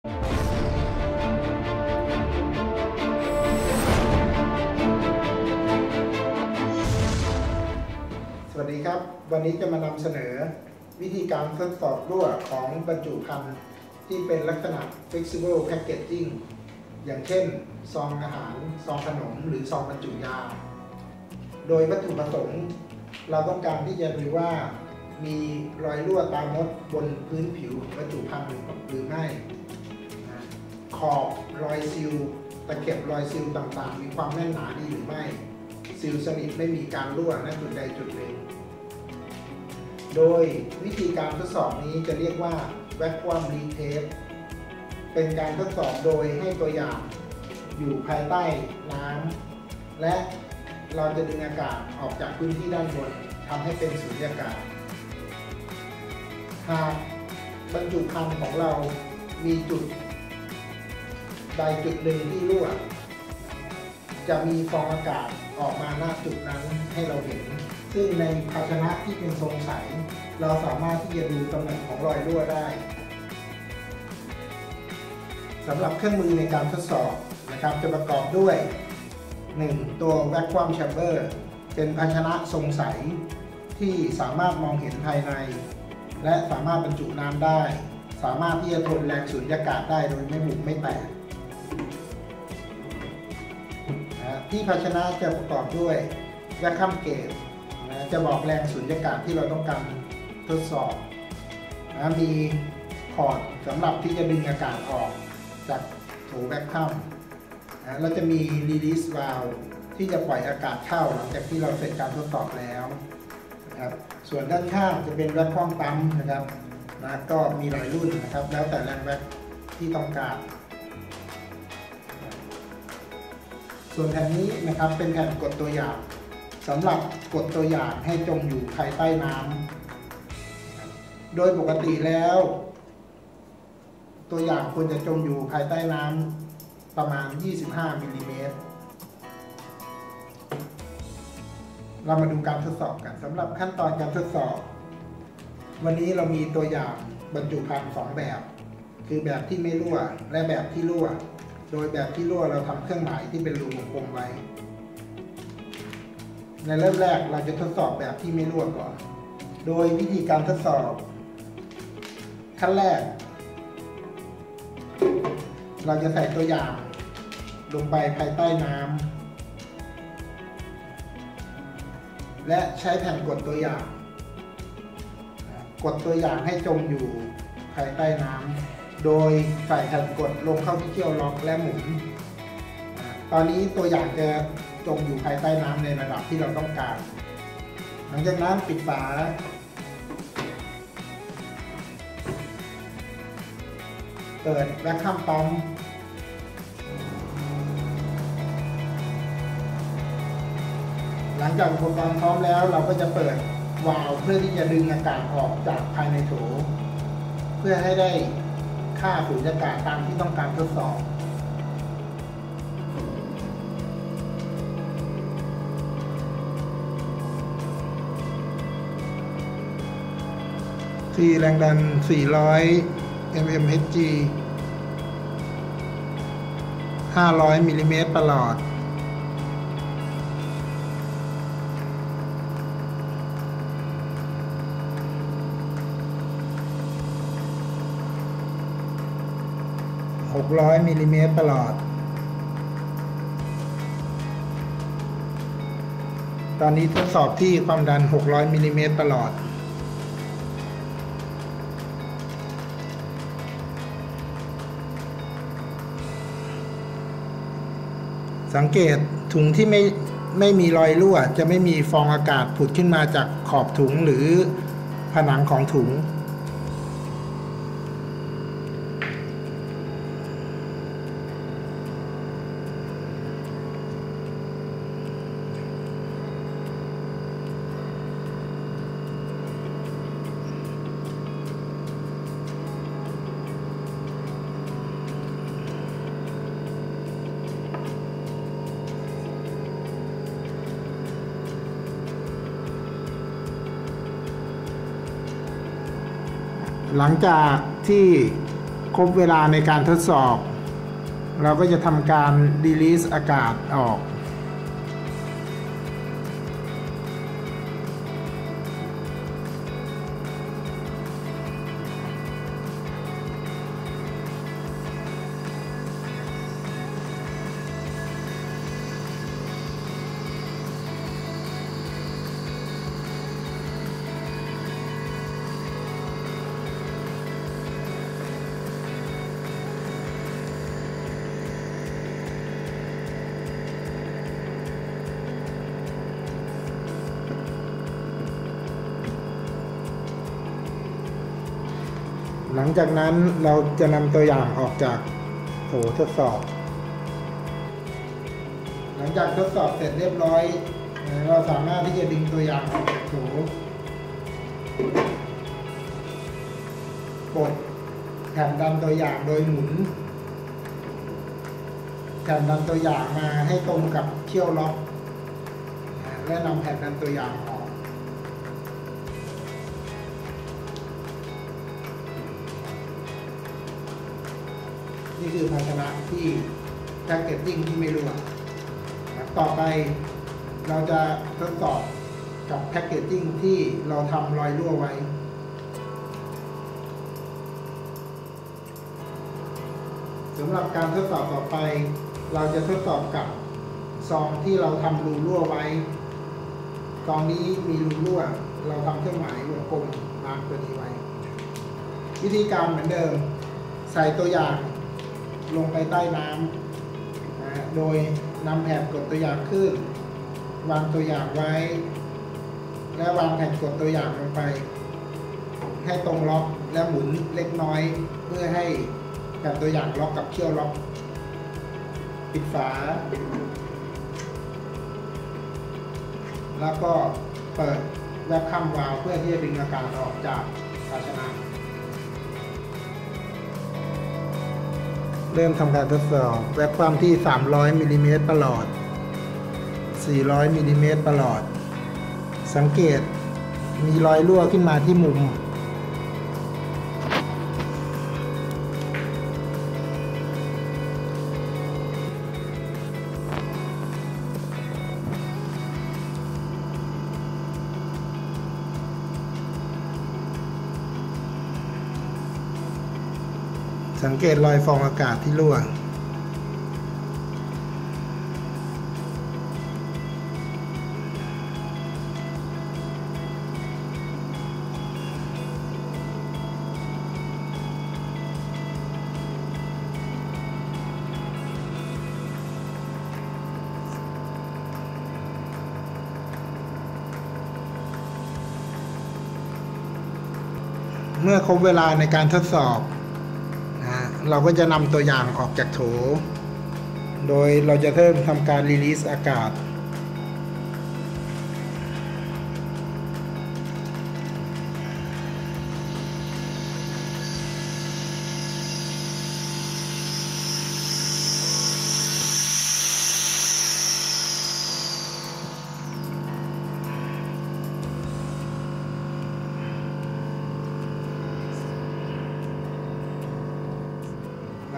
สวัสดีครับวันนี้จะมานำเสนอวิธีการทดสอบรั่วของบรรจุภัณฑ์ที่เป็นลักษณะ flexible packaging อย่างเช่นซองอาหารซองขนมหรือซองบรรจุยาโดยวัตถุประสงค์เราต้องการที่จะดูว่ามีรอยรั่วตามมดบนพื้นผิวบรรจุภัณฑ์หรือไม่ขอบรอยซีลตะเข็บรอยซีลต่างๆมีความแน่นหนาดีหรือไม่ซีลสนิทไม่มีการรั่วณจุดใดจุดหนึ่งโดยวิธีการทดสอบนี้จะเรียกว่า vacuum retest เป็นการทดสอบโดยให้ตัวอย่างอยู่ภายใต้น้ำและเราจะดึงอากาศออกจากพื้นที่ด้านบนทำให้เป็นสุญญากาศหากบรรจุภัณฑ์ของเรามีจุดใดจุดหนึ่งที่รั่วจะมีฟองอากาศออกมาหน้าจุดนั้นให้เราเห็นซึ่งในภาชนะที่เป็นทรงใสเราสามารถที่จะดูตำแหน่งของรอยรั่วได้สำหรับเครื่องมือในการทดสอบนะครับจะประกอบด้วย 1. ตัว vacuum chamber เป็นภาชนะทรงใสที่สามารถมองเห็นภายในและสามารถบรรจุน้ำได้สามารถที่จะทนแรงสุญญากาศได้โดยไม่บุบไม่แตกที่ภาชนะจะประกอบด้วย vacuum gauge จะบอกแรงสุญญากาศที่เราต้องการทดสอบมีพอร์ตสำหรับที่จะดึงอากาศออกจากโถแวคคัมแล้วจะมี release valve ที่จะปล่อยอากาศเข้าหลังจากที่เราเสร็จการทดสอบแล้วนะครับส่วนด้านข้างจะเป็น vacuum pump นะครับก็มีหลายรุ่นนะครับแล้วแต่แรงแวคที่ต้องการส่วนแผ่นนี้นะครับเป็นแผ่นกดตัวอย่างสำหรับกดตัวอย่างให้จมอยู่ภายใต้น้ำโดยปกติแล้วตัวอย่างควรจะจมอยู่ภายใต้น้ำประมาณ25มิลลิเมตรเรามาดูการทดสอบกันสำหรับขั้นตอนการทดสอบวันนี้เรามีตัวอย่างบรรจุภัณฑ์2แบบคือแบบที่ไม่รั่วและแบบที่รั่วโดยแบบที่รั่วเราทำเครื่องหมายที่เป็นรูวงกลมไว้ในเริ่มแรกเราจะทดสอบแบบที่ไม่รั่วก่อนโดยวิธีการทดสอบขั้นแรกเราจะใส่ตัวอย่างลงไปภายใต้น้ำและใช้แผ่นกดตัวอย่างกดตัวอย่างให้จมอยู่ภายใต้น้ำโดยใส่แผ่นกดลงเข้าที่เขี้ยวล็อกและหมุนตอนนี้ตัวอย่างจะจมอยู่ภายใต้น้ำในระดับที่เราต้องการหลังจากนั้นปิดฝาเปิดแวคคัมปั๊มหลังจากอุปกรณ์พร้อมแล้วเราก็จะเปิดวาล์วเพื่อที่จะดึงอากาศออกจากภายในโถเพื่อให้ได้ค่าสุญญากาศตามที่ต้องการทดสอบที่แรงดัน400 mmHg 500มิลลิเมตรประหลอด600มิลลิเมตรประหลอดตอนนี้ทดสอบที่ความดัน600มิลลิเมตรประหลอดสังเกตถุงที่ไม่มีรอยรั่วจะไม่มีฟองอากาศผุดขึ้นมาจากขอบถุงหรือผนังของถุงหลังจากที่ ครบเวลาในการทดสอบเราก็จะทำการรีลีสอากาศออกหลังจากนั้นเราจะนำตัวอย่างออกจากโถทดสอบหลังจากทดสอบเสร็จเรียบร้อยเราสามารถที่จะดึงตัวอย่างออกจากโถกดแผ่นดันตัวอย่างโดยหมุนแผ่นดันตัวอย่างมาให้ตรงกับเขี้ยวล็อกและนำแผ่นดันตัวอย่างออกนี่คือภาชนะที่แพ็กเกจจิ้งที่ไม่รั่วต่อไปเราจะทดสอบกับแพ็กเกจจิ้งที่เราทำรอยรั่วไว้สำหรับการทดสอบต่อไปเราจะทดสอบกับซองที่เราทำรูรั่วไว้ซองนี้มีรูรั่วเราทำเครื่องหมายวงกลมมาร์กตัวนี้ไว้วิธีการเหมือนเดิมใส่ตัวอย่างลงไปใต้น้ำโดยนำแผ่นกดตัวอย่างขึ้นวางตัวอย่างไว้และวางแผ่นกดตัวอย่างลงไปให้ตรงล็อกและหมุนเล็กน้อยเพื่อให้แผ่นตัวอย่างล็อกกับเขี้ยวล็อกปิดฝาแล้วก็เปิดแวคคัมวาล์วเพื่อที่จะดึงอากาศออกจากภาชนะเริ่มทำการทดสอบแวคคัมที่300มิลลิเมตรประหลอด400มิลลิเมตรประหลอดสังเกตมีรอยรั่วขึ้นมาที่มุมสังเกตรอยฟองอากาศที่รั่วเมื่อครบเวลาในการทดสอบเราก็จะนำตัวอย่างออกจากโถโดยเราจะเริ่มทำการรีลีสอากาศ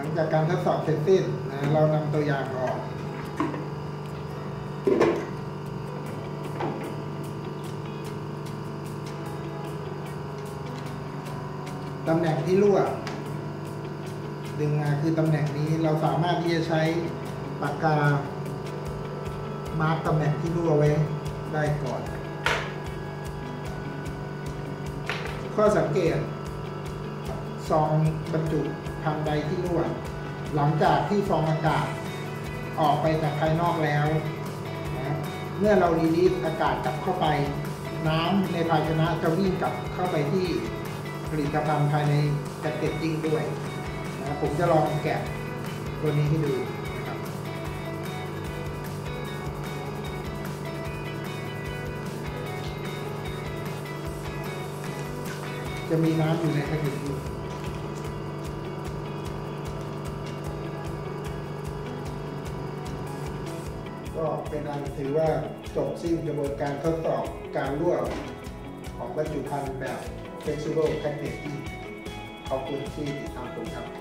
หลังจากการทดสอบเสร็จสิ้นเรานำตัวอย่างออกตำแหน่งที่รั่วดึงมาคือตำแหน่งนี้เราสามารถที่จะใช้ปากกามาร์กตำแหน่งที่รั่วไว้ได้ก่อนข้อสังเกตซองบรรจุทางใดที่รั่วหลังจากที่ฟองอากาศออกไปจากภายนอกแล้วนะเมื่อเรารีลีสอากาศกลับเข้าไปน้ำในภาชนะจะวิ่งกลับเข้าไปที่ผลิตภัณฑ์ภายในแพ็กเกจจิ้งด้วยนะผมจะลองแกะตัวนี้ให้ดูนะครับจะมีน้ำอยู่ในแพ็กเกจจิ้งก็เป็นอันถือว่าจบสิ้นกระบวนการทดสอบการรั่วของบรรจุภัณฑ์แบบ Flexible Packaging ขอบคุณที่ติดตามผมครับ